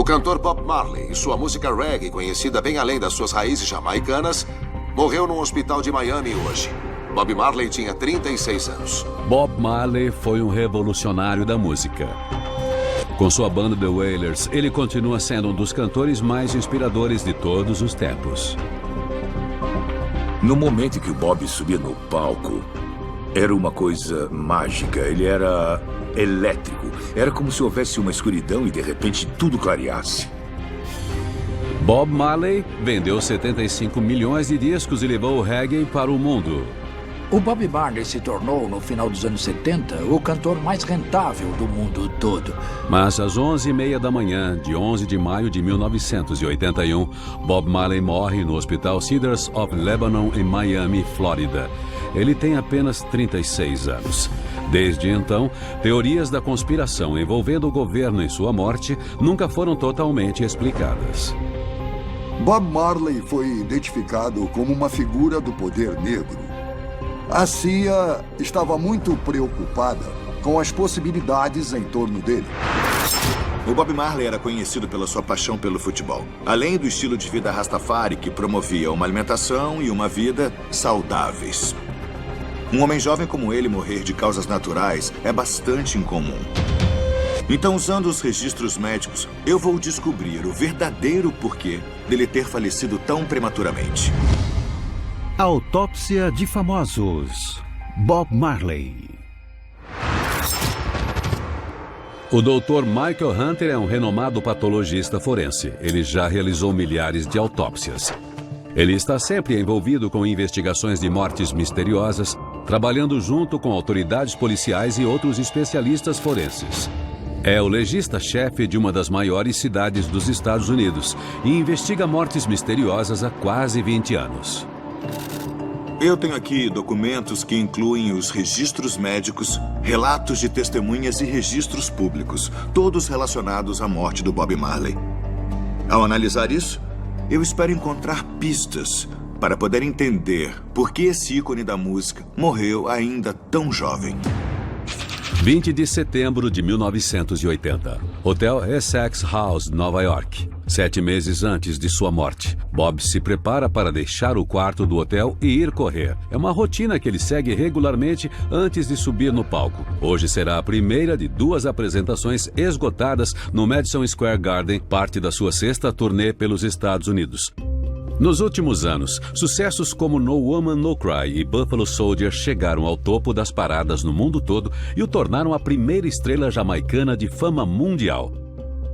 cantor Bob Marley e sua música reggae, conhecida bem além das suas raízes jamaicanas, morreu num hospital de Miami hoje. Bob Marley tinha 36 anos. Bob Marley foi um revolucionário da música. Com sua banda The Wailers, ele continua sendo um dos cantores mais inspiradores de todos os tempos. No momento em que o Bob subia no palco, era uma coisa mágica. Ele era elétrico. Era como se houvesse uma escuridão e de repente tudo clareasse. Bob Marley vendeu 75 milhões de discos e levou o reggae para o mundo. O Bob Marley se tornou, no final dos anos 70, o cantor mais rentável do mundo todo. Mas às 11h30 da manhã, de 11 de maio de 1981, Bob Marley morre no Hospital Cedars of Lebanon, em Miami, Flórida. Ele tem apenas 36 anos. Desde então, teorias da conspiração envolvendo o governo em sua morte nunca foram totalmente explicadas. Bob Marley foi identificado como uma figura do poder negro. A CIA estava muito preocupada com as possibilidades em torno dele. O Bob Marley era conhecido pela sua paixão pelo futebol, além do estilo de vida Rastafari, que promovia uma alimentação e uma vida saudáveis. Um homem jovem como ele morrer de causas naturais é bastante incomum. Então, usando os registros médicos, eu vou descobrir o verdadeiro porquê dele ter falecido tão prematuramente. Autópsia de famosos. Bob Marley. O Dr. Michael Hunter é um renomado patologista forense. Ele já realizou milhares de autópsias. Ele está sempre envolvido com investigações de mortes misteriosas, trabalhando junto com autoridades policiais e outros especialistas forenses. É o legista-chefe de uma das maiores cidades dos Estados Unidos e investiga mortes misteriosas há quase 20 anos. Eu tenho aqui documentos que incluem os registros médicos, relatos de testemunhas e registros públicos, todos relacionados à morte do Bob Marley. Ao analisar isso, eu espero encontrar pistas para poder entender por que esse ícone da música morreu ainda tão jovem. 20 de setembro de 1980. Hotel Essex House, Nova York. 7 meses antes de sua morte, Bob se prepara para deixar o quarto do hotel e ir correr. É uma rotina que ele segue regularmente antes de subir no palco. Hoje será a primeira de 2 apresentações esgotadas no Madison Square Garden, parte da sua 6ª turnê pelos Estados Unidos. Nos últimos anos, sucessos como No Woman No Cry e Buffalo Soldier chegaram ao topo das paradas no mundo todo e o tornaram a primeira estrela jamaicana de fama mundial.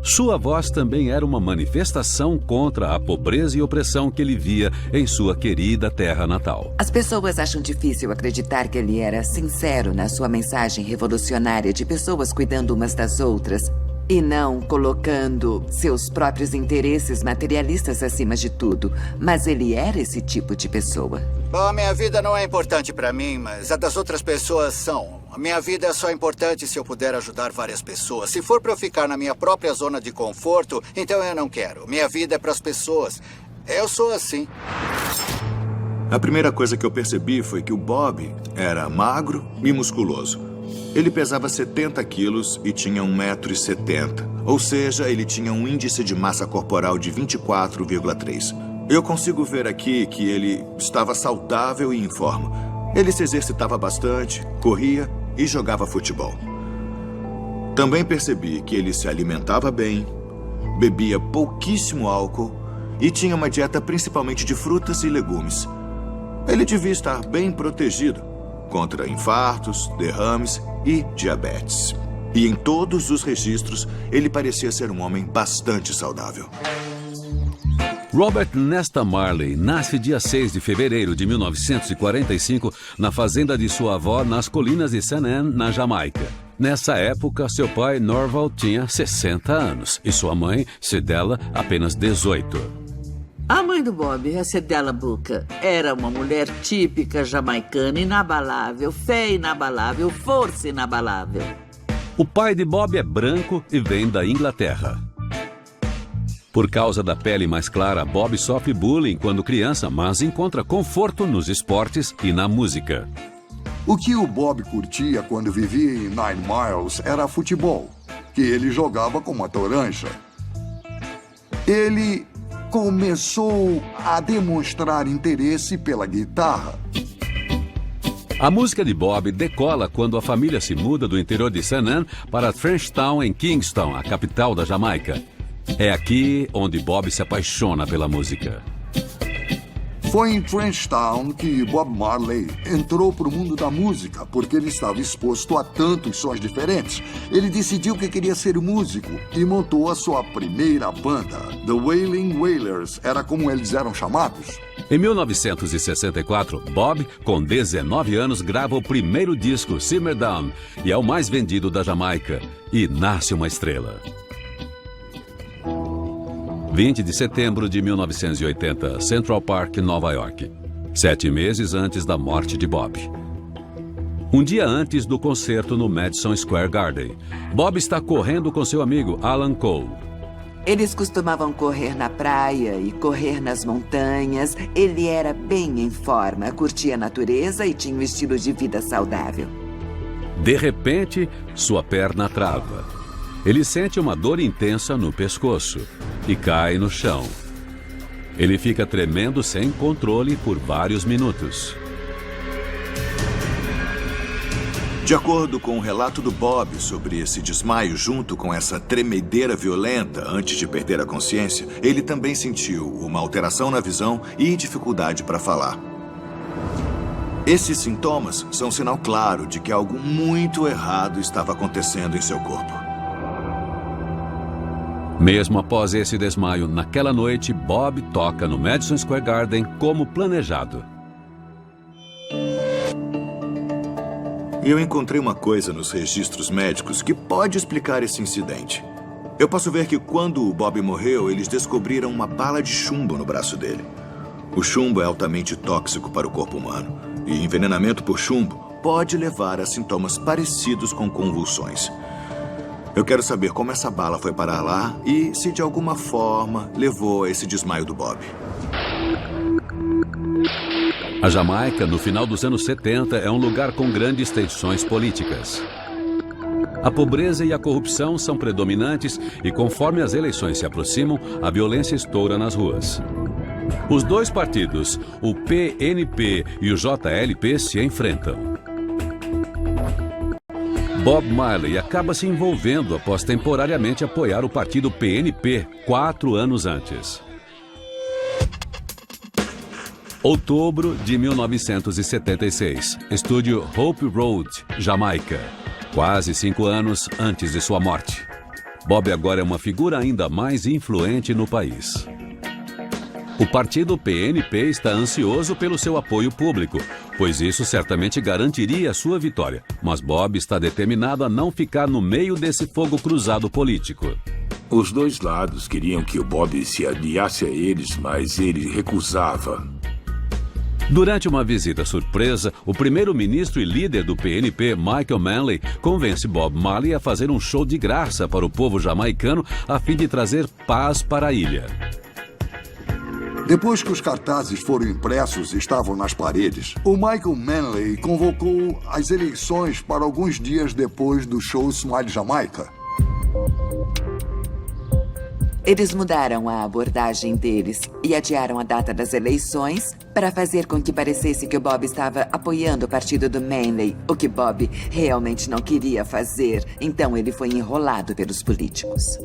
Sua voz também era uma manifestação contra a pobreza e opressão que ele via em sua querida terra natal. As pessoas acham difícil acreditar que ele era sincero na sua mensagem revolucionária de pessoas cuidando umas das outras e não colocando seus próprios interesses materialistas acima de tudo. Mas ele era esse tipo de pessoa. Bom, a minha vida não é importante pra mim, mas a das outras pessoas são. A minha vida é só importante se eu puder ajudar várias pessoas. Se for pra eu ficar na minha própria zona de conforto, então eu não quero. Minha vida é pras pessoas. Eu sou assim. A primeira coisa que eu percebi foi que o Bob era magro e musculoso. Ele pesava 70 quilos e tinha 1,70 m. Ou seja, ele tinha um índice de massa corporal de 24,3. Eu consigo ver aqui que ele estava saudável e em forma. Ele se exercitava bastante, corria e jogava futebol. Também percebi que ele se alimentava bem, bebia pouquíssimo álcool e tinha uma dieta principalmente de frutas e legumes. Ele devia estar bem protegido contra infartos, derrames e diabetes. E em todos os registros, ele parecia ser um homem bastante saudável. Robert Nesta Marley nasce dia 6 de fevereiro de 1945 na fazenda de sua avó nas colinas de St. Anne, na Jamaica. Nessa época, seu pai, Norval, tinha 60 anos e sua mãe, Cedella, apenas 18. A mãe do Bob, a Cedella Booker, era uma mulher típica jamaicana, inabalável, fé inabalável, força inabalável. O pai de Bob é branco e vem da Inglaterra. Por causa da pele mais clara, Bob sofre bullying quando criança, mas encontra conforto nos esportes e na música. O que o Bob curtia quando vivia em Nine Miles era futebol, que ele jogava com uma toranja. ele começou a demonstrar interesse pela guitarra. A música de Bob decola quando a família se muda do interior de St. Ann para Frenchtown, em Kingston, a capital da Jamaica. É aqui onde Bob se apaixona pela música. Foi em Frenchtown que Bob Marley entrou para o mundo da música, porque ele estava exposto a tantos sons diferentes. Ele decidiu que queria ser músico e montou a sua primeira banda. The Wailing Wailers era como eles eram chamados. Em 1964, Bob, com 19 anos, grava o primeiro disco, Simmer Down, e é o mais vendido da Jamaica. E nasce uma estrela. 20 de setembro de 1980, Central Park, Nova York. 7 meses antes da morte de Bob. Um dia antes do concerto no Madison Square Garden, Bob está correndo com seu amigo Alan Cole. Eles costumavam correr na praia e correr nas montanhas. Ele era bem em forma, curtia a natureza e tinha um estilo de vida saudável. De repente, sua perna trava. Ele sente uma dor intensa no pescoço e cai no chão. Ele fica tremendo sem controle por vários minutos. De acordo com o relato do Bob sobre esse desmaio junto com essa tremedeira violenta antes de perder a consciência, ele também sentiu uma alteração na visão e dificuldade para falar. Esses sintomas são um sinal claro de que algo muito errado estava acontecendo em seu corpo. Mesmo após esse desmaio, naquela noite, Bob toca no Madison Square Garden como planejado. Eu encontrei uma coisa nos registros médicos que pode explicar esse incidente. Eu posso ver que quando o Bob morreu, eles descobriram uma bala de chumbo no braço dele. O chumbo é altamente tóxico para o corpo humano, e envenenamento por chumbo pode levar a sintomas parecidos com convulsões. Eu quero saber como essa bala foi parar lá e se de alguma forma levou a esse desmaio do Bob. A Jamaica, no final dos anos 70, é um lugar com grandes tensões políticas. A pobreza e a corrupção são predominantes e, conforme as eleições se aproximam, a violência estoura nas ruas. Os dois partidos, o PNP e o JLP, se enfrentam. Bob Marley acaba se envolvendo após temporariamente apoiar o partido PNP 4 anos antes. Outubro de 1976, estúdio Hope Road, Jamaica. Quase 5 anos antes de sua morte. Bob agora é uma figura ainda mais influente no país. O partido PNP está ansioso pelo seu apoio público, pois isso certamente garantiria a sua vitória. Mas Bob está determinado a não ficar no meio desse fogo cruzado político. Os dois lados queriam que o Bob se aliasse a eles, mas ele recusava. Durante uma visita surpresa, o primeiro-ministro e líder do PNP, Michael Manley, convence Bob Marley a fazer um show de graça para o povo jamaicano a fim de trazer paz para a ilha. Depois que os cartazes foram impressos e estavam nas paredes, o Michael Manley convocou as eleições para alguns dias depois do show Smile Jamaica. Eles mudaram a abordagem deles e adiaram a data das eleições para fazer com que parecesse que o Bob estava apoiando o partido do Manley, o que Bob realmente não queria fazer. Então ele foi enrolado pelos políticos.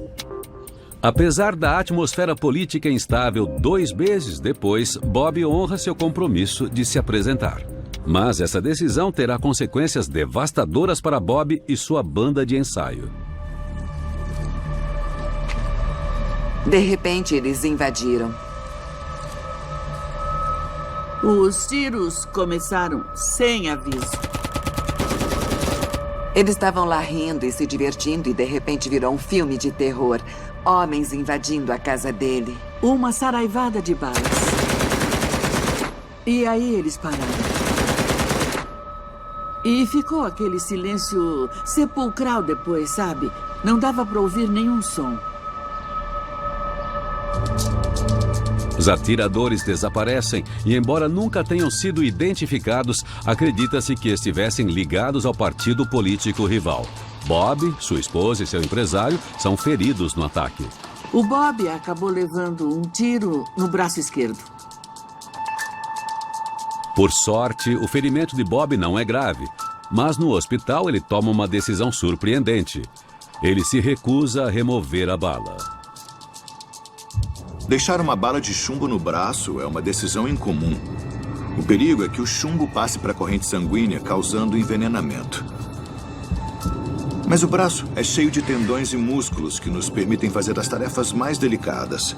Apesar da atmosfera política instável, 2 meses depois, Bob honra seu compromisso de se apresentar. Mas essa decisão terá consequências devastadoras para Bob e sua banda de ensaio. De repente, eles invadiram. Os tiros começaram sem aviso. Eles estavam lá rindo e se divertindo e de repente virou um filme de terror. Homens invadindo a casa dele. Uma saraivada de balas. E aí eles pararam. E ficou aquele silêncio sepulcral depois, sabe? Não dava para ouvir nenhum som. Os atiradores desaparecem e, embora nunca tenham sido identificados, acredita-se que estivessem ligados ao partido político rival. Bob, sua esposa e seu empresário são feridos no ataque. O Bob acabou levando um tiro no braço esquerdo. Por sorte, o ferimento de Bob não é grave, mas no hospital ele toma uma decisão surpreendente. Ele se recusa a remover a bala. Deixar uma bala de chumbo no braço é uma decisão incomum. O perigo é que o chumbo passe para a corrente sanguínea, causando envenenamento. Mas o braço é cheio de tendões e músculos que nos permitem fazer as tarefas mais delicadas.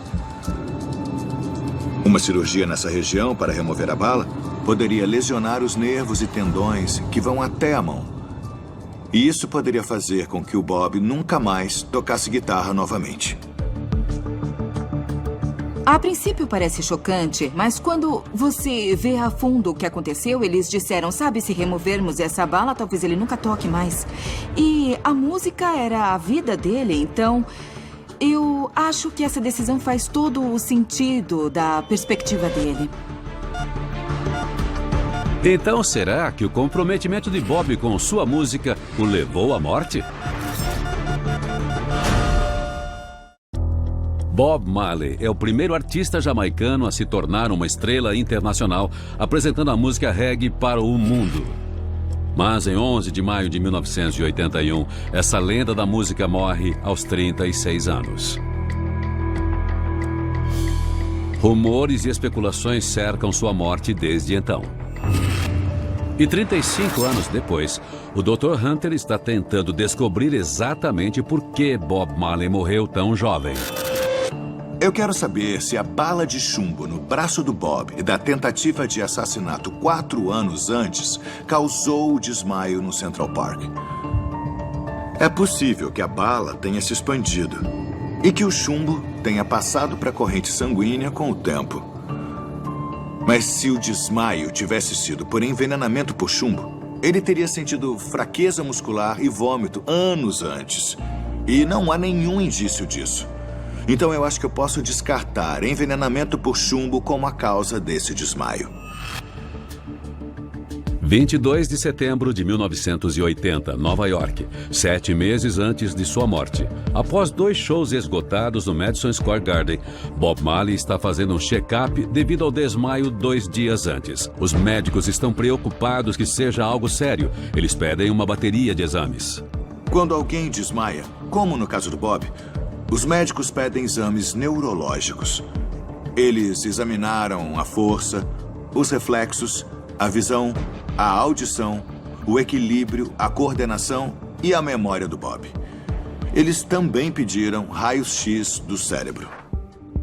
Uma cirurgia nessa região para remover a bala poderia lesionar os nervos e tendões que vão até a mão. E isso poderia fazer com que o Bob nunca mais tocasse guitarra novamente. A princípio parece chocante, mas quando você vê a fundo o que aconteceu, eles disseram, sabe, se removermos essa bala, talvez ele nunca toque mais. E a música era a vida dele, então eu acho que essa decisão faz todo o sentido da perspectiva dele. Então, será que o comprometimento de Bob com sua música o levou à morte? Bob Marley é o primeiro artista jamaicano a se tornar uma estrela internacional, apresentando a música reggae para o mundo. Mas em 11 de maio de 1981, essa lenda da música morre aos 36 anos. Rumores e especulações cercam sua morte desde então. E 35 anos depois, o Dr. Hunter está tentando descobrir exatamente por que Bob Marley morreu tão jovem. Eu quero saber se a bala de chumbo no braço do Bob e da tentativa de assassinato 4 anos antes causou o desmaio no Central Park. É possível que a bala tenha se expandido e que o chumbo tenha passado para a corrente sanguínea com o tempo. Mas se o desmaio tivesse sido por envenenamento por chumbo, ele teria sentido fraqueza muscular e vômito anos antes. E não há nenhum indício disso. Então eu acho que eu posso descartar envenenamento por chumbo como a causa desse desmaio. 22 de setembro de 1980, Nova York, 7 meses antes de sua morte. Após 2 shows esgotados no Madison Square Garden, Bob Marley está fazendo um check-up devido ao desmaio 2 dias antes. Os médicos estão preocupados que seja algo sério. Eles pedem uma bateria de exames. Quando alguém desmaia, como no caso do Bob, os médicos pedem exames neurológicos. Eles examinaram a força, os reflexos, a visão, a audição, o equilíbrio, a coordenação e a memória do Bob. Eles também pediram raios-x do cérebro.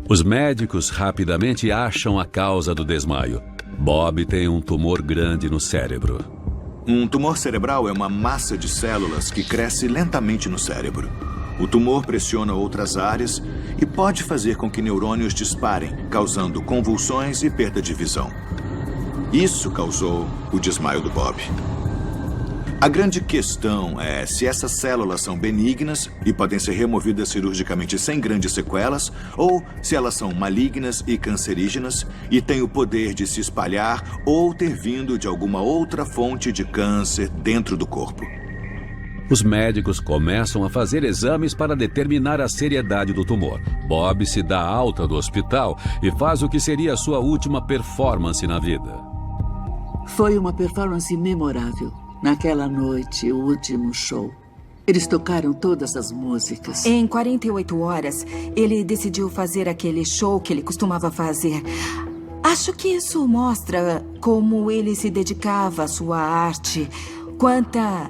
Os médicos rapidamente acham a causa do desmaio. Bob tem um tumor grande no cérebro. Um tumor cerebral é uma massa de células que cresce lentamente no cérebro. O tumor pressiona outras áreas e pode fazer com que neurônios disparem, causando convulsões e perda de visão. Isso causou o desmaio do Bob. A grande questão é se essas células são benignas e podem ser removidas cirurgicamente sem grandes sequelas, ou se elas são malignas e cancerígenas e têm o poder de se espalhar ou ter vindo de alguma outra fonte de câncer dentro do corpo. Os médicos começam a fazer exames para determinar a seriedade do tumor. Bob se dá alta do hospital e faz o que seria a sua última performance na vida. Foi uma performance memorável. Naquela noite, o último show. Eles tocaram todas as músicas. Em 48 horas, ele decidiu fazer aquele show que ele costumava fazer. Acho que isso mostra como ele se dedicava à sua arte, quanta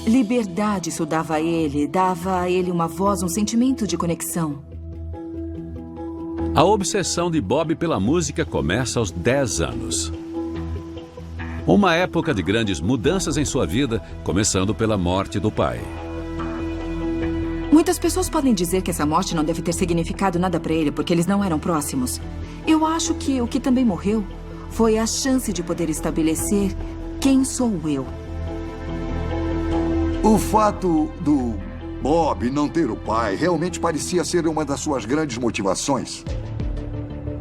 liberdade isso dava a ele uma voz, um sentimento de conexão. A obsessão de Bob pela música começa aos 10 anos. Uma época de grandes mudanças em sua vida, começando pela morte do pai. Muitas pessoas podem dizer que essa morte não deve ter significado nada para ele, porque eles não eram próximos. Eu acho que o que também morreu foi a chance de poder estabelecer quem sou eu. O fato do Bob não ter o pai realmente parecia ser uma das suas grandes motivações.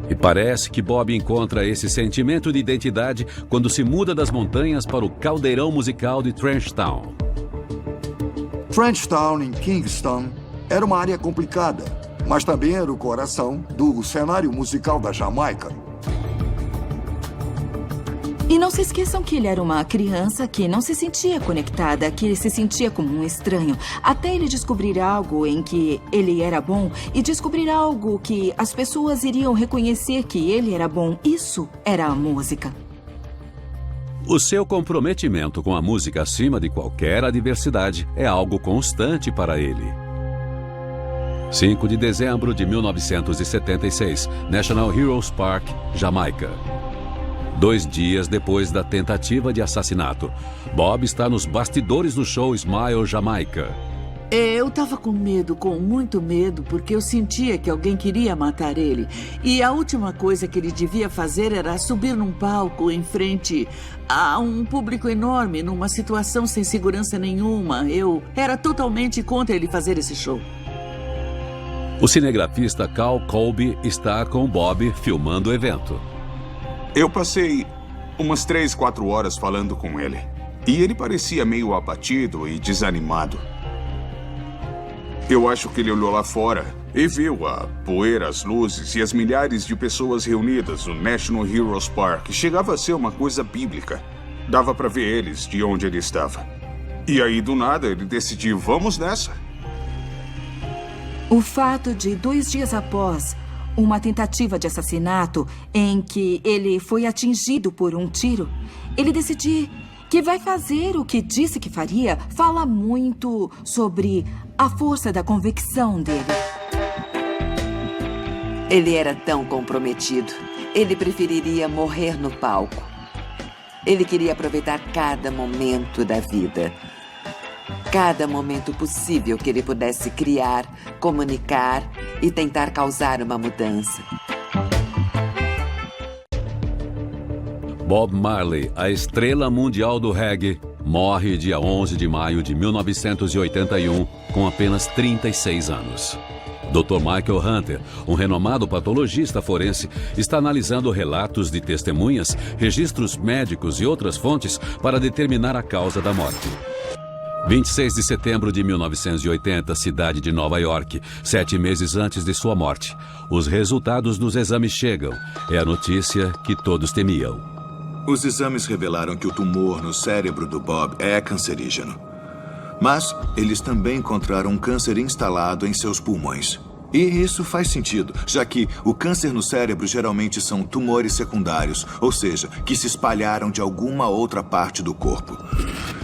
E parece que Bob encontra esse sentimento de identidade quando se muda das montanhas para o caldeirão musical de Trenchtown. Trenchtown, em Kingston, era uma área complicada. mas também era o coração do cenário musical da Jamaica. E não se esqueçam que ele era uma criança que não se sentia conectada, que se sentia como um estranho, até ele descobrir algo em que ele era bom e descobrir algo que as pessoas iriam reconhecer que ele era bom. Isso era a música. O seu comprometimento com a música acima de qualquer adversidade é algo constante para ele. 5 de dezembro de 1976, National Heroes Park, Jamaica. 2 dias depois da tentativa de assassinato, Bob está nos bastidores do show Smile Jamaica. Eu tava com medo, com muito medo, porque eu sentia que alguém queria matar ele. E a última coisa que ele devia fazer era subir num palco em frente a um público enorme, numa situação sem segurança nenhuma. Eu era totalmente contra ele fazer esse show. O cinegrafista Cal Colby está com Bob filmando o evento. Eu passei umas 3, 4 horas falando com ele. E ele parecia meio abatido e desanimado. Eu acho que ele olhou lá fora e viu a poeira, as luzes e as milhares de pessoas reunidas no National Heroes Park. Chegava a ser uma coisa bíblica. Dava para ver eles de onde ele estava. E aí, do nada, ele decidiu, vamos nessa. O fato de 2 dias após uma tentativa de assassinato em que ele foi atingido por um tiro, ele decidir que vai fazer o que disse que faria, fala muito sobre a força da convicção dele. Ele era tão comprometido. Ele preferiria morrer no palco. Ele queria aproveitar cada momento da vida. Cada momento possível que ele pudesse criar, comunicar e tentar causar uma mudança. Bob Marley, a estrela mundial do reggae, morre dia 11 de maio de 1981, com apenas 36 anos. Dr. Michael Hunter, um renomado patologista forense, está analisando relatos de testemunhas, registros médicos e outras fontes para determinar a causa da morte. 26 de setembro de 1980, cidade de Nova York, 7 meses antes de sua morte. Os resultados dos exames chegam. É a notícia que todos temiam. Os exames revelaram que o tumor no cérebro do Bob é cancerígeno. Mas eles também encontraram um câncer instalado em seus pulmões. E isso faz sentido, já que o câncer no cérebro geralmente são tumores secundários, ou seja, que se espalharam de alguma outra parte do corpo.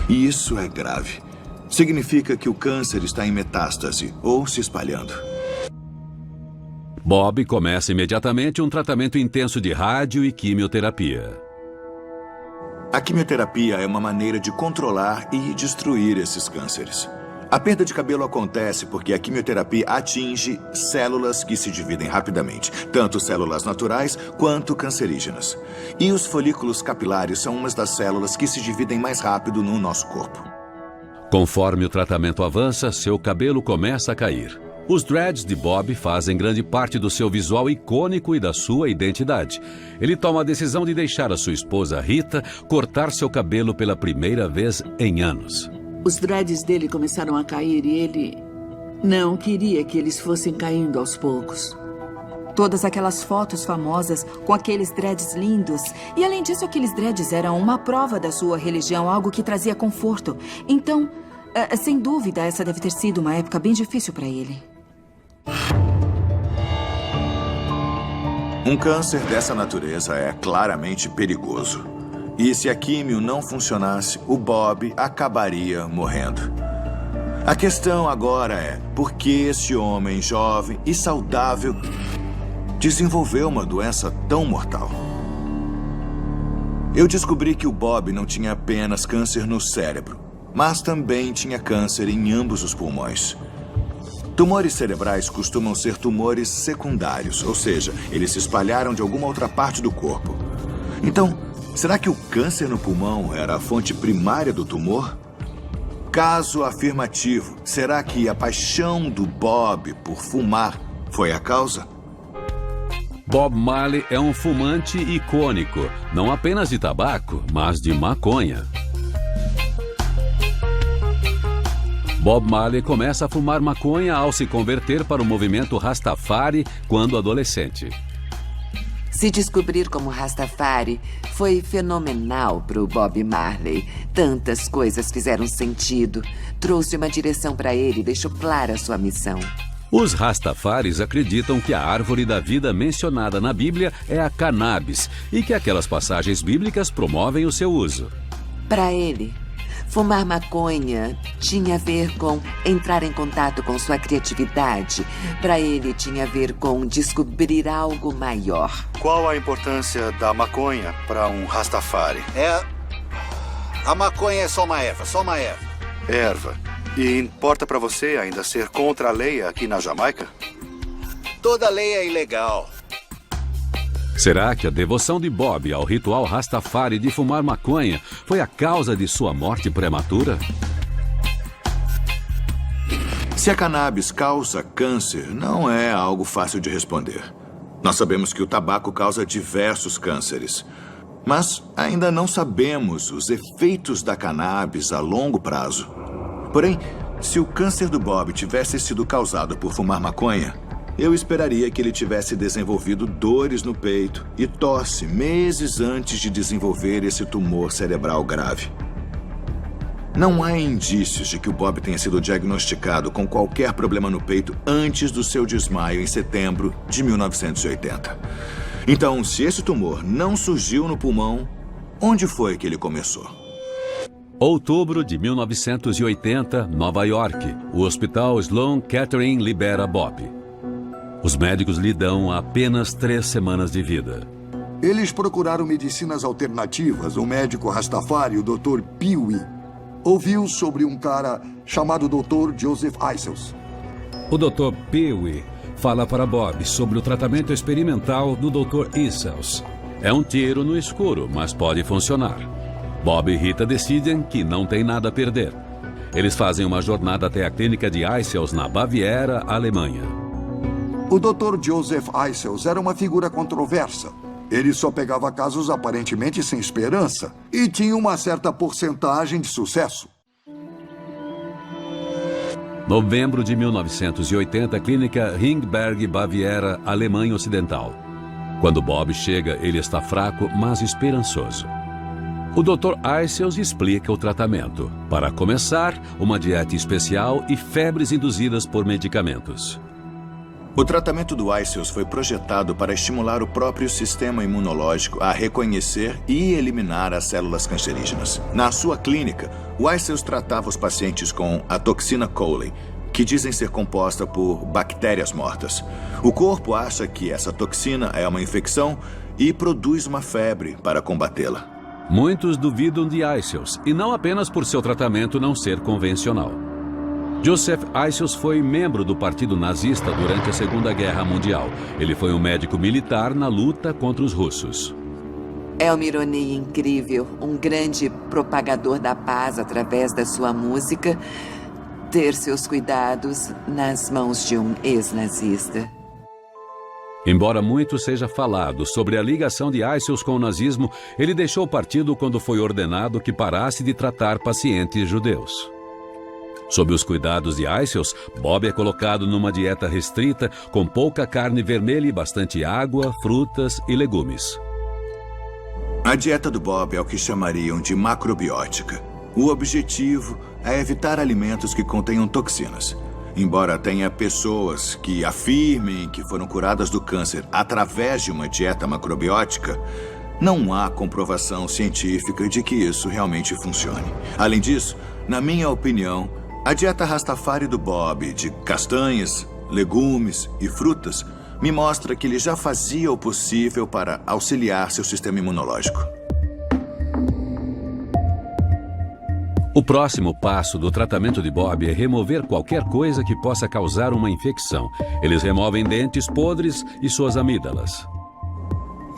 E isso é grave. Significa que o câncer está em metástase ou se espalhando. Bob começa imediatamente um tratamento intenso de rádio e quimioterapia. A quimioterapia é uma maneira de controlar e destruir esses cânceres. A perda de cabelo acontece porque a quimioterapia atinge células que se dividem rapidamente, tanto células naturais quanto cancerígenas. E os folículos capilares são umas das células que se dividem mais rápido no nosso corpo. Conforme o tratamento avança, seu cabelo começa a cair. Os dreads de Bob fazem grande parte do seu visual icônico e da sua identidade. Ele toma a decisão de deixar a sua esposa Rita cortar seu cabelo pela primeira vez em anos. Os dreads dele começaram a cair e ele não queria que eles fossem caindo aos poucos. Todas aquelas fotos famosas com aqueles dreads lindos. E além disso, aqueles dreads eram uma prova da sua religião, algo que trazia conforto. Então, sem dúvida, essa deve ter sido uma época bem difícil para ele. Um câncer dessa natureza é claramente perigoso. E se a químio não funcionasse, o Bob acabaria morrendo. A questão agora é, por que esse homem jovem e saudável desenvolveu uma doença tão mortal? Eu descobri que o Bob não tinha apenas câncer no cérebro, mas também tinha câncer em ambos os pulmões. Tumores cerebrais costumam ser tumores secundários, ou seja, eles se espalharam de alguma outra parte do corpo. Então, será que o câncer no pulmão era a fonte primária do tumor? Caso afirmativo, será que a paixão do Bob por fumar foi a causa? Bob Marley é um fumante icônico, não apenas de tabaco, mas de maconha. Bob Marley começa a fumar maconha ao se converter para o movimento Rastafari quando adolescente. Se descobrir como Rastafari foi fenomenal para o Bob Marley. Tantas coisas fizeram sentido. Trouxe uma direção para ele e deixou clara sua missão. Os Rastafaris acreditam que a árvore da vida mencionada na Bíblia é a cannabis e que aquelas passagens bíblicas promovem o seu uso. Para ele, fumar maconha tinha a ver com entrar em contato com sua criatividade. Para ele, tinha a ver com descobrir algo maior. Qual a importância da maconha para um Rastafari? A maconha é só uma erva. Erva. E importa para você ainda ser contra a lei aqui na Jamaica? Toda lei é ilegal. Será que a devoção de Bob ao ritual Rastafari de fumar maconha foi a causa de sua morte prematura? Se a cannabis causa câncer, não é algo fácil de responder. Nós sabemos que o tabaco causa diversos cânceres, mas ainda não sabemos os efeitos da cannabis a longo prazo. Porém, se o câncer do Bob tivesse sido causado por fumar maconha, eu esperaria que ele tivesse desenvolvido dores no peito e tosse meses antes de desenvolver esse tumor cerebral grave. Não há indícios de que o Bob tenha sido diagnosticado com qualquer problema no peito antes do seu desmaio em setembro de 1980. Então, se esse tumor não surgiu no pulmão, onde foi que ele começou? Outubro de 1980, Nova York. O hospital Sloan Kettering libera Bob. Os médicos lhe dão apenas 3 semanas de vida. Eles procuraram medicinas alternativas. O médico Rastafari, o Dr. Pee-wee, ouviu sobre um cara chamado Dr. Joseph Isels. O Dr. Pee-wee fala para Bob sobre o tratamento experimental do Dr. Isels. É um tiro no escuro, mas pode funcionar. Bob e Rita decidem que não tem nada a perder. Eles fazem uma jornada até a clínica de Isels na Baviera, Alemanha. O Dr. Joseph Isels era uma figura controversa. Ele só pegava casos aparentemente sem esperança e tinha uma certa porcentagem de sucesso. Novembro de 1980, clínica Ringberg, Baviera, Alemanha Ocidental. Quando Bob chega, ele está fraco, mas esperançoso. O Dr. Isels explica o tratamento. Para começar, uma dieta especial e febres induzidas por medicamentos. O tratamento do Isels foi projetado para estimular o próprio sistema imunológico a reconhecer e eliminar as células cancerígenas. Na sua clínica, o Isels tratava os pacientes com a toxina Cowley, que dizem ser composta por bactérias mortas. O corpo acha que essa toxina é uma infecção e produz uma febre para combatê-la. Muitos duvidam de Isels, e não apenas por seu tratamento não ser convencional. Joseph Isels foi membro do Partido Nazista durante a Segunda Guerra Mundial. Ele foi um médico militar na luta contra os russos. É uma ironia incrível, um grande propagador da paz através da sua música, ter seus cuidados nas mãos de um ex-nazista. Embora muito seja falado sobre a ligação de Isels com o nazismo, ele deixou o partido quando foi ordenado que parasse de tratar pacientes judeus. Sob os cuidados de Isels, Bob é colocado numa dieta restrita, com pouca carne vermelha e bastante água, frutas e legumes. A dieta do Bob é o que chamariam de macrobiótica. O objetivo é evitar alimentos que contenham toxinas. Embora tenha pessoas que afirmem que foram curadas do câncer através de uma dieta macrobiótica, não há comprovação científica de que isso realmente funcione. Além disso, na minha opinião, a dieta Rastafari do Bob, de castanhas, legumes e frutas, me mostra que ele já fazia o possível para auxiliar seu sistema imunológico. O próximo passo do tratamento de Bob é remover qualquer coisa que possa causar uma infecção. Eles removem dentes podres e suas amígdalas.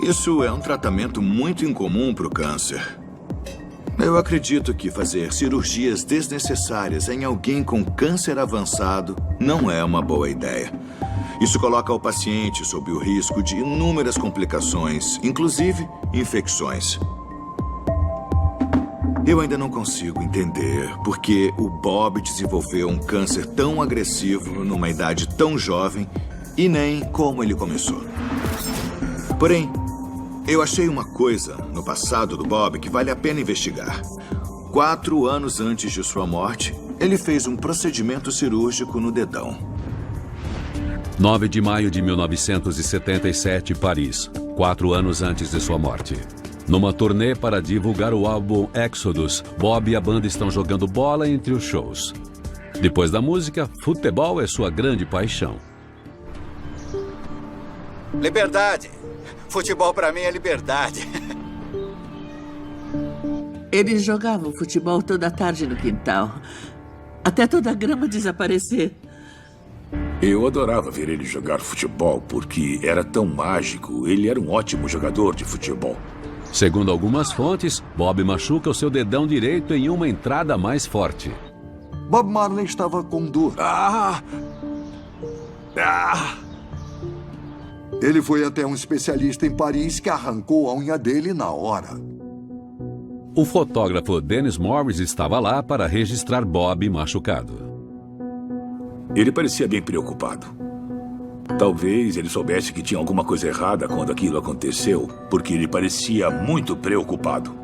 Isso é um tratamento muito incomum para o câncer. Eu acredito que fazer cirurgias desnecessárias em alguém com câncer avançado não é uma boa ideia. Isso coloca o paciente sob o risco de inúmeras complicações, inclusive infecções. Eu ainda não consigo entender porque o Bob desenvolveu um câncer tão agressivo numa idade tão jovem e nem como ele começou. Porém, eu achei uma coisa no passado do Bob que vale a pena investigar. 4 anos antes de sua morte, ele fez um procedimento cirúrgico no dedão. 9 de maio de 1977, Paris. 4 anos antes de sua morte. Numa turnê para divulgar o álbum Exodus, Bob e a banda estão jogando bola entre os shows. Depois da música, futebol é sua grande paixão. Liberdade. Futebol pra mim é liberdade. Eles jogavam futebol toda tarde no quintal, até toda a grama desaparecer. Eu adorava ver ele jogar futebol porque era tão mágico. Ele era um ótimo jogador de futebol. Segundo algumas fontes, Bob machuca o seu dedão direito em uma entrada mais forte. Bob Marley estava com dor. Ele foi até um especialista em Paris que arrancou a unha dele na hora. O fotógrafo Dennis Morris estava lá para registrar Bob machucado. Ele parecia bem preocupado. Talvez ele soubesse que tinha alguma coisa errada quando aquilo aconteceu, porque ele parecia muito preocupado.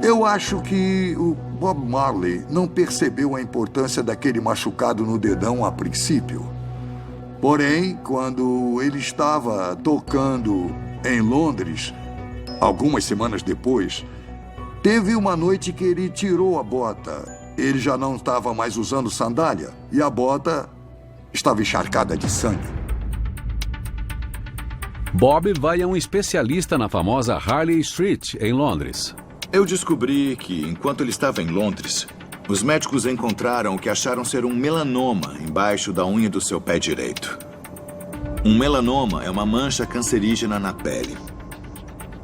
Eu acho que o Bob Marley não percebeu a importância daquele machucado no dedão a princípio. Porém, quando ele estava tocando em Londres, algumas semanas depois, teve uma noite que ele tirou a bota. Ele já não estava mais usando sandália e a bota estava encharcada de sangue. Bob vai a um especialista na famosa Harley Street, em Londres. Eu descobri que, enquanto ele estava em Londres, os médicos encontraram o que acharam ser um melanoma embaixo da unha do seu pé direito. Um melanoma é uma mancha cancerígena na pele.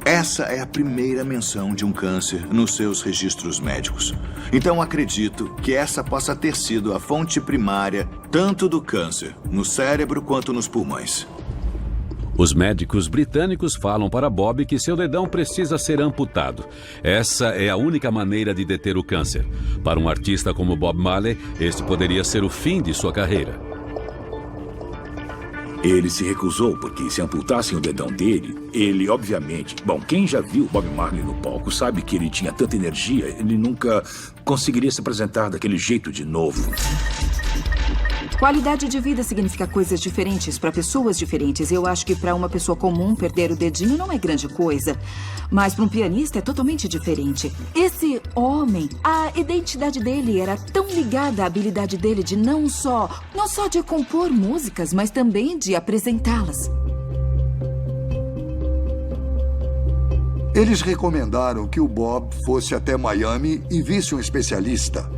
Essa é a primeira menção de um câncer nos seus registros médicos. Então acredito que essa possa ter sido a fonte primária tanto do câncer no cérebro quanto nos pulmões. Os médicos britânicos falam para Bob que seu dedão precisa ser amputado. Essa é a única maneira de deter o câncer. Para um artista como Bob Marley, este poderia ser o fim de sua carreira. Ele se recusou porque se amputassem o dedão dele, ele, obviamente... Bom, quem já viu Bob Marley no palco sabe que ele tinha tanta energia, ele nunca conseguiria se apresentar daquele jeito de novo. Qualidade de vida significa coisas diferentes para pessoas diferentes. Eu acho que para uma pessoa comum, perder o dedinho não é grande coisa. Mas para um pianista é totalmente diferente. Esse homem, a identidade dele era tão ligada à habilidade dele de não só de compor músicas, mas também de apresentá-las. Eles recomendaram que o Bob fosse até Miami e visse um especialista.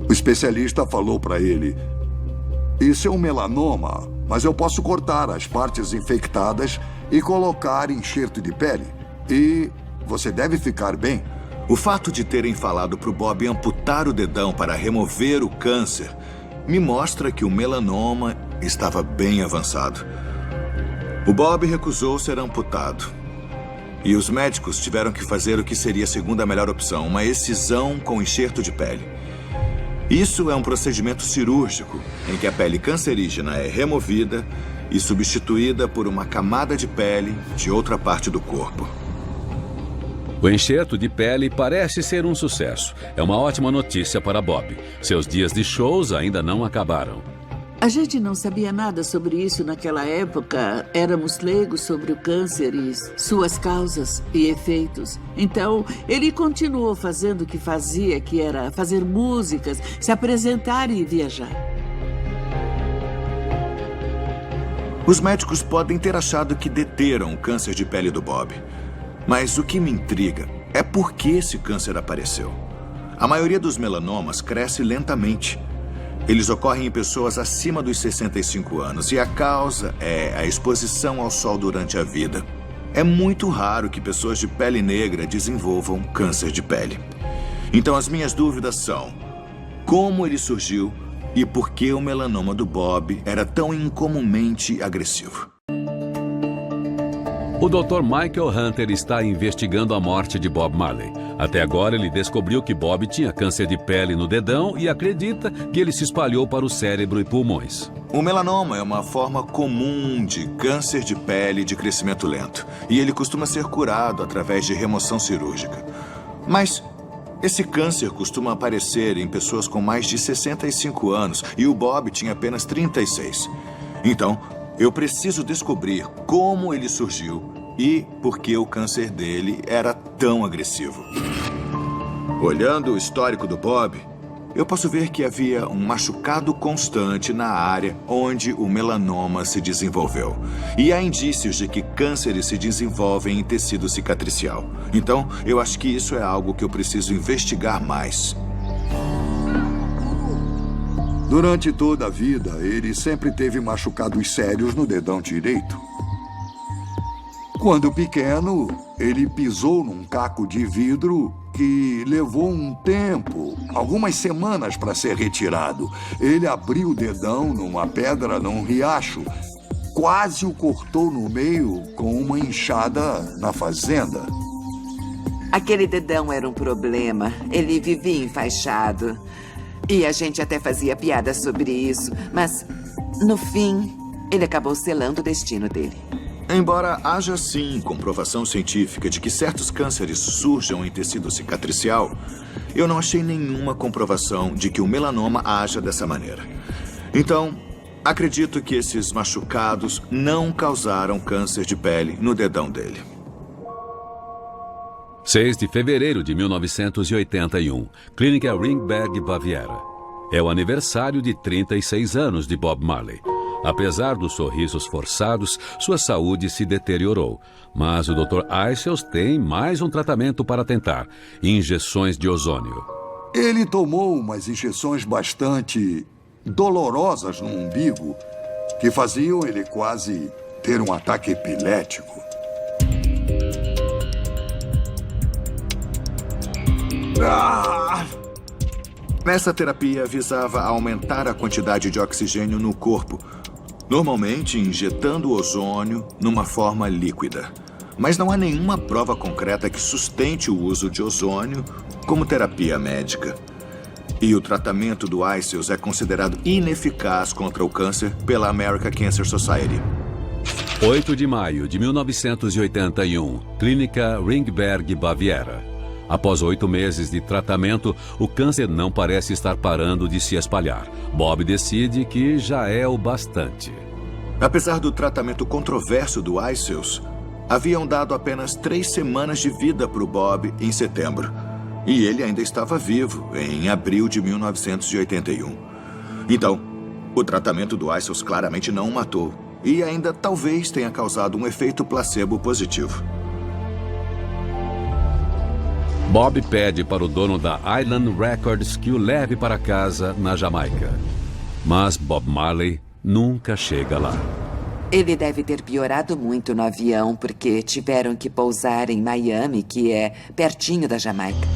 O especialista falou para ele: "Isso é um melanoma, mas eu posso cortar as partes infectadas e colocar enxerto de pele. E você deve ficar bem." O fato de terem falado para o Bob amputar o dedão para remover o câncer me mostra que o melanoma estava bem avançado. O Bob recusou ser amputado. E os médicos tiveram que fazer o que seria a segunda melhor opção, uma excisão com enxerto de pele. Isso é um procedimento cirúrgico em que a pele cancerígena é removida e substituída por uma camada de pele de outra parte do corpo. O enxerto de pele parece ser um sucesso. É uma ótima notícia para Bob. Seus dias de shows ainda não acabaram. A gente não sabia nada sobre isso naquela época. Éramos leigos sobre o câncer e suas causas e efeitos. Então, ele continuou fazendo o que fazia, que era fazer músicas, se apresentar e viajar. Os médicos podem ter achado que deteram o câncer de pele do Bob. Mas o que me intriga é por que esse câncer apareceu. A maioria dos melanomas cresce lentamente. Eles ocorrem em pessoas acima dos 65 anos e a causa é a exposição ao sol durante a vida. É muito raro que pessoas de pele negra desenvolvam câncer de pele. Então as minhas dúvidas são: como ele surgiu e por que o melanoma do Bob era tão incomumente agressivo? O Dr. Michael Hunter está investigando a morte de Bob Marley. Até agora, ele descobriu que Bob tinha câncer de pele no dedão e acredita que ele se espalhou para o cérebro e pulmões. O melanoma é uma forma comum de câncer de pele de crescimento lento. E ele costuma ser curado através de remoção cirúrgica. Mas esse câncer costuma aparecer em pessoas com mais de 65 anos e o Bob tinha apenas 36. Então, eu preciso descobrir como ele surgiu e por que o câncer dele era tão agressivo. Olhando o histórico do Bob, eu posso ver que havia um machucado constante na área onde o melanoma se desenvolveu. E há indícios de que cânceres se desenvolvem em tecido cicatricial. Então, eu acho que isso é algo que eu preciso investigar mais. Durante toda a vida, ele sempre teve machucados sérios no dedão direito. Quando pequeno, ele pisou num caco de vidro que levou um tempo, algumas semanas para ser retirado. Ele abriu o dedão numa pedra num riacho, quase o cortou no meio com uma enxada na fazenda. Aquele dedão era um problema. Ele vivia enfaixado. E a gente até fazia piadas sobre isso, mas no fim, ele acabou selando o destino dele. Embora haja sim comprovação científica de que certos cânceres surjam em tecido cicatricial, eu não achei nenhuma comprovação de que o melanoma haja dessa maneira. Então, acredito que esses machucados não causaram câncer de pele no dedão dele. 6 de fevereiro de 1981, Clínica Ringberg, Baviera. É o aniversário de 36 anos de Bob Marley. Apesar dos sorrisos forçados, sua saúde se deteriorou. Mas o Dr. Isels tem mais um tratamento para tentar: injeções de ozônio. Ele tomou umas injeções bastante dolorosas no umbigo que faziam ele quase ter um ataque epilético. Essa terapia visava aumentar a quantidade de oxigênio no corpo, normalmente injetando ozônio numa forma líquida. Mas não há nenhuma prova concreta que sustente o uso de ozônio como terapia médica. E o tratamento do Isels é considerado ineficaz contra o câncer pela American Cancer Society. 8 de maio de 1981, Clínica Ringberg, Baviera. Após 8 meses de tratamento, o câncer não parece estar parando de se espalhar. Bob decide que já é o bastante. Apesar do tratamento controverso do Isels, haviam dado apenas 3 semanas de vida para o Bob em setembro. E ele ainda estava vivo em abril de 1981. Então, o tratamento do Isels claramente não o matou. E ainda talvez tenha causado um efeito placebo positivo. Bob pede para o dono da Island Records que o leve para casa na Jamaica. Mas Bob Marley nunca chega lá. Ele deve ter piorado muito no avião porque tiveram que pousar em Miami, que é pertinho da Jamaica.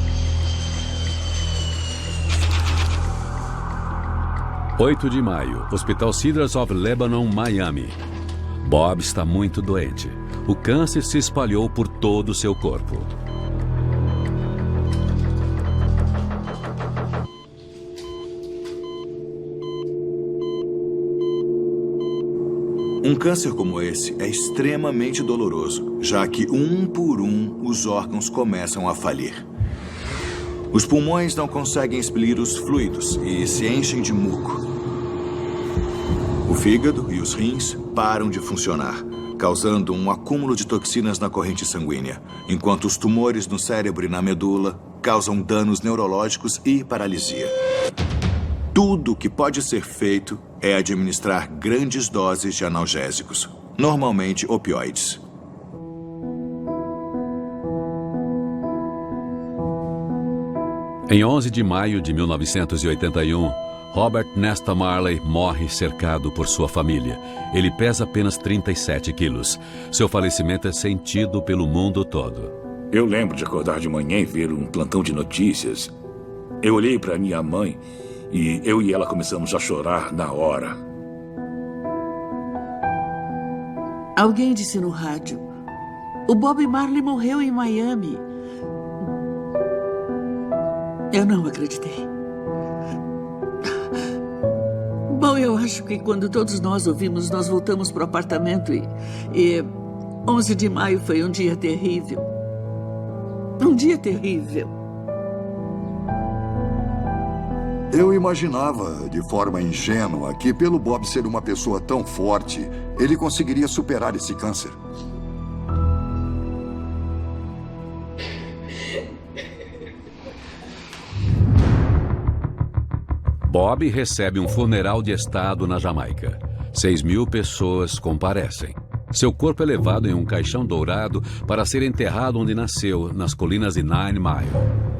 8 de maio, Hospital Cedars of Lebanon, Miami. Bob está muito doente. O câncer se espalhou por todo o seu corpo. Um câncer como esse é extremamente doloroso, já que um por um os órgãos começam a falir. Os pulmões não conseguem expelir os fluidos e se enchem de muco. O fígado e os rins param de funcionar, causando um acúmulo de toxinas na corrente sanguínea, enquanto os tumores no cérebro e na medula causam danos neurológicos e paralisia. Tudo o que pode ser feito é administrar grandes doses de analgésicos, normalmente opioides. Em 11 de maio de 1981, Robert Nesta Marley morre cercado por sua família. Ele pesa apenas 37 quilos. Seu falecimento é sentido pelo mundo todo. Eu lembro de acordar de manhã e ver um plantão de notícias. Eu olhei para minha mãe e eu e ela começamos a chorar na hora. Alguém disse no rádio: O Bob Marley morreu em Miami. Eu não acreditei. Bom, eu acho que quando todos nós ouvimos, nós voltamos para o apartamento e 11 de maio foi um dia terrível. Um dia terrível. Eu imaginava, de forma ingênua, que pelo Bob ser uma pessoa tão forte, ele conseguiria superar esse câncer. Bob recebe um funeral de estado na Jamaica. 6.000 pessoas comparecem. Seu corpo é levado em um caixão dourado para ser enterrado onde nasceu, nas colinas de Nine Mile.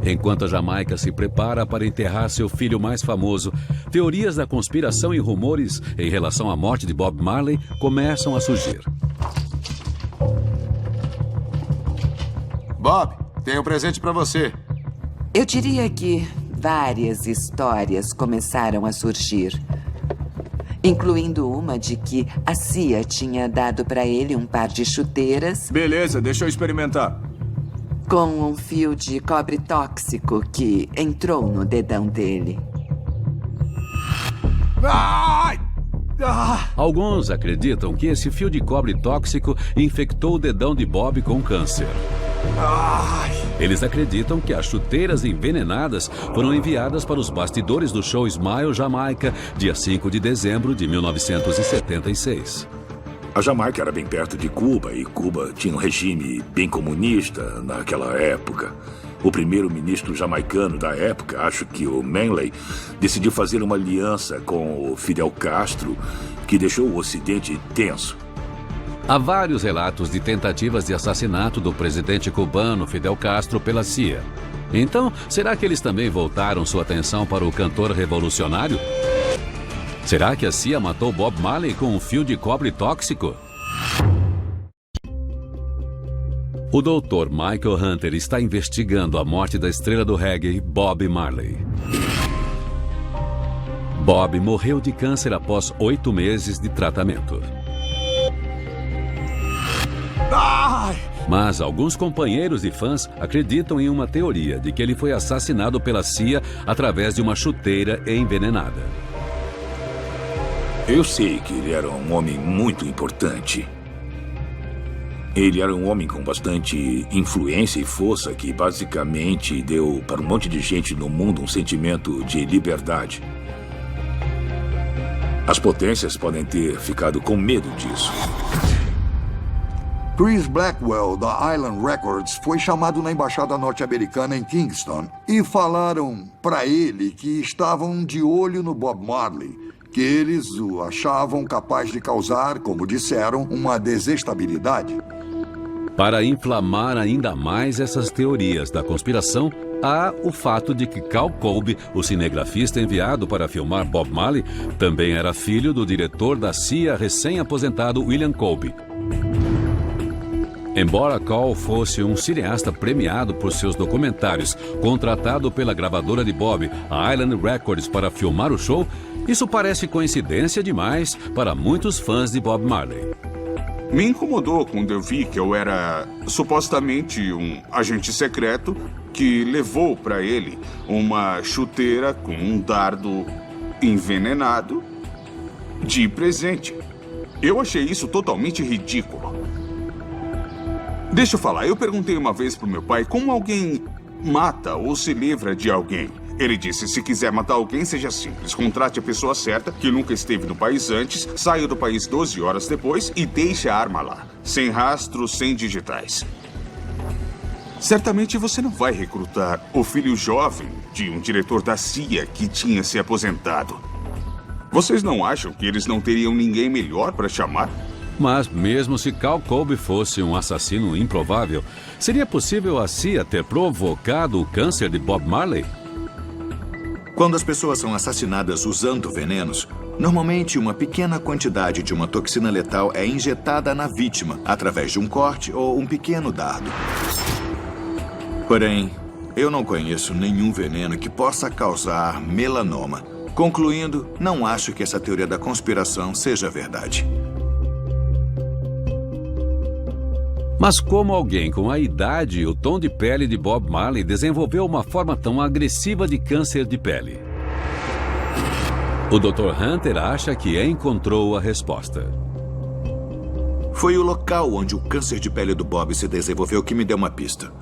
Enquanto a Jamaica se prepara para enterrar seu filho mais famoso, teorias da conspiração e rumores em relação à morte de Bob Marley começam a surgir. Bob, tenho um presente para você. Eu diria que várias histórias começaram a surgir, incluindo uma de que a CIA tinha dado para ele um par de chuteiras. Beleza, deixa eu experimentar. Com um fio de cobre tóxico que entrou no dedão dele. Ai! Alguns acreditam que esse fio de cobre tóxico infectou o dedão de Bob com câncer. Eles acreditam que as chuteiras envenenadas foram enviadas para os bastidores do show Smile Jamaica, dia 5 de dezembro de 1976. A Jamaica era bem perto de Cuba e Cuba tinha um regime bem comunista naquela época. O primeiro-ministro jamaicano da época, acho que o Manley, decidiu fazer uma aliança com o Fidel Castro, que deixou o Ocidente tenso. Há vários relatos de tentativas de assassinato do presidente cubano Fidel Castro pela CIA. Então, será que eles também voltaram sua atenção para o cantor revolucionário? Será que a CIA matou Bob Marley com um fio de cobre tóxico? O Dr. Michael Hunter está investigando a morte da estrela do reggae, Bob Marley. Bob morreu de câncer após 8 meses de tratamento. Mas alguns companheiros e fãs acreditam em uma teoria de que ele foi assassinado pela CIA através de uma chuteira envenenada. Eu sei que ele era um homem muito importante. Ele era um homem com bastante influência e força que basicamente deu para um monte de gente no mundo um sentimento de liberdade. As potências podem ter ficado com medo disso. Chris Blackwell, da Island Records, foi chamado na embaixada norte-americana em Kingston e falaram para ele que estavam de olho no Bob Marley, que eles o achavam capaz de causar, como disseram, uma desestabilidade. Para inflamar ainda mais essas teorias da conspiração, há o fato de que Cal Colby, o cinegrafista enviado para filmar Bob Marley, também era filho do diretor da CIA recém-aposentado William Colby. Embora Cal fosse um cineasta premiado por seus documentários, contratado pela gravadora de Bob, a Island Records, para filmar o show, isso parece coincidência demais para muitos fãs de Bob Marley. Me incomodou quando eu vi que eu era supostamente um agente secreto que levou para ele uma chuteira com um dardo envenenado de presente. Eu achei isso totalmente ridículo. Deixa eu falar, eu perguntei uma vez pro meu pai como alguém mata ou se livra de alguém. Ele disse, se quiser matar alguém, seja simples. Contrate a pessoa certa, que nunca esteve no país antes, saia do país 12 horas depois e deixe a arma lá. Sem rastro, sem digitais. Certamente você não vai recrutar o filho jovem de um diretor da CIA que tinha se aposentado. Vocês não acham que eles não teriam ninguém melhor para chamar? Mas mesmo se Cal Colby fosse um assassino improvável, seria possível a CIA ter provocado o câncer de Bob Marley? Quando as pessoas são assassinadas usando venenos, normalmente uma pequena quantidade de uma toxina letal é injetada na vítima através de um corte ou um pequeno dardo. Porém, eu não conheço nenhum veneno que possa causar melanoma. Concluindo, não acho que essa teoria da conspiração seja verdade. Mas como alguém com a idade e o tom de pele de Bob Marley desenvolveu uma forma tão agressiva de câncer de pele? O Dr. Hunter acha que encontrou a resposta. Foi o local onde o câncer de pele do Bob se desenvolveu que me deu uma pista.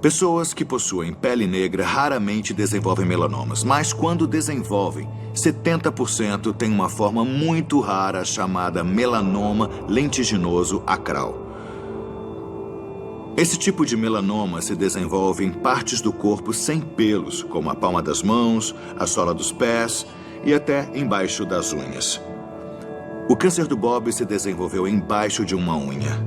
Pessoas que possuem pele negra raramente desenvolvem melanomas, mas quando desenvolvem, 70% têm uma forma muito rara chamada melanoma lentiginoso acral. Esse tipo de melanoma se desenvolve em partes do corpo sem pelos, como a palma das mãos, a sola dos pés e até embaixo das unhas. O câncer do Bob se desenvolveu embaixo de uma unha.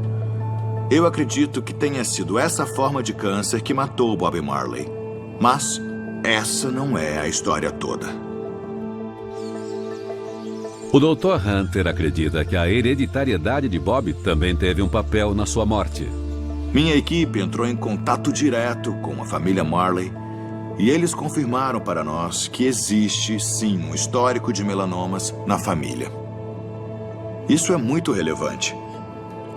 Eu acredito que tenha sido essa forma de câncer que matou Bob Marley. Mas essa não é a história toda. O Dr. Hunter acredita que a hereditariedade de Bob também teve um papel na sua morte. Minha equipe entrou em contato direto com a família Marley e eles confirmaram para nós que existe, sim, um histórico de melanomas na família. Isso é muito relevante.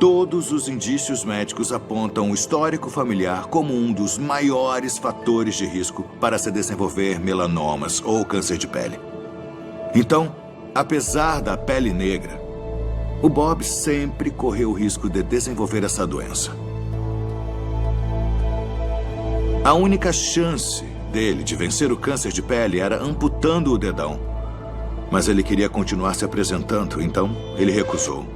Todos os indícios médicos apontam o histórico familiar como um dos maiores fatores de risco para se desenvolver melanomas ou câncer de pele. Então, apesar da pele negra, o Bob sempre correu o risco de desenvolver essa doença. A única chance dele de vencer o câncer de pele era amputando o dedão. Mas ele queria continuar se apresentando, então ele recusou.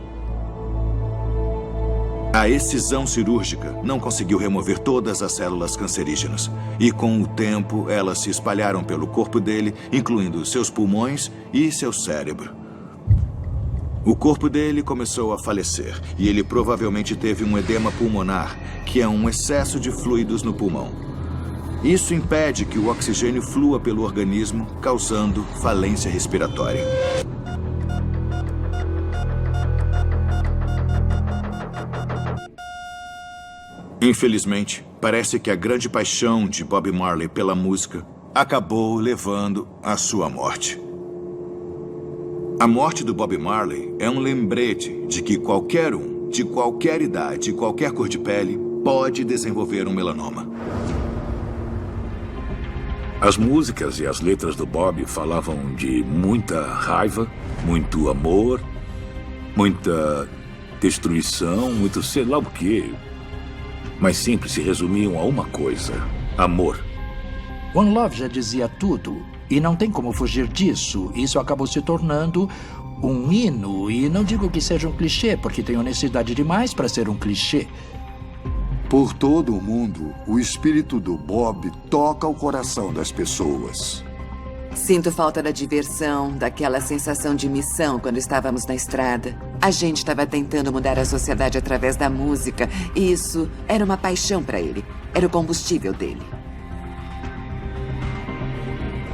A excisão cirúrgica não conseguiu remover todas as células cancerígenas. E com o tempo, elas se espalharam pelo corpo dele, incluindo seus pulmões e seu cérebro. O corpo dele começou a falecer e ele provavelmente teve um edema pulmonar, que é um excesso de fluidos no pulmão. Isso impede que o oxigênio flua pelo organismo, causando falência respiratória. Infelizmente, parece que a grande paixão de Bob Marley pela música acabou levando à sua morte. A morte do Bob Marley é um lembrete de que qualquer um, de qualquer idade e qualquer cor de pele, pode desenvolver um melanoma. As músicas e as letras do Bob falavam de muita raiva, muito amor, muita destruição, muito sei lá o quê. Mas sempre se resumiam a uma coisa: amor. One Love já dizia tudo, e não tem como fugir disso. Isso acabou se tornando um hino, e não digo que seja um clichê, porque tem honestidade demais para ser um clichê. Por todo o mundo, o espírito do Bob toca o coração das pessoas. Sinto falta da diversão, daquela sensação de missão quando estávamos na estrada. A gente estava tentando mudar a sociedade através da música, e isso era uma paixão para ele. Era o combustível dele.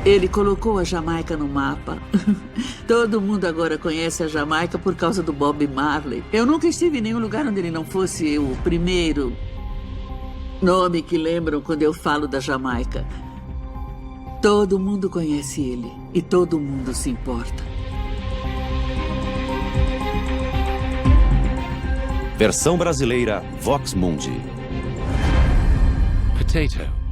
Ele colocou a Jamaica no mapa. Todo mundo agora conhece a Jamaica por causa do Bob Marley. Eu nunca estive em nenhum lugar onde ele não fosse o primeiro nome que lembram quando eu falo da Jamaica. Todo mundo conhece ele e todo mundo se importa. Versão brasileira Vox Mundi. Potato.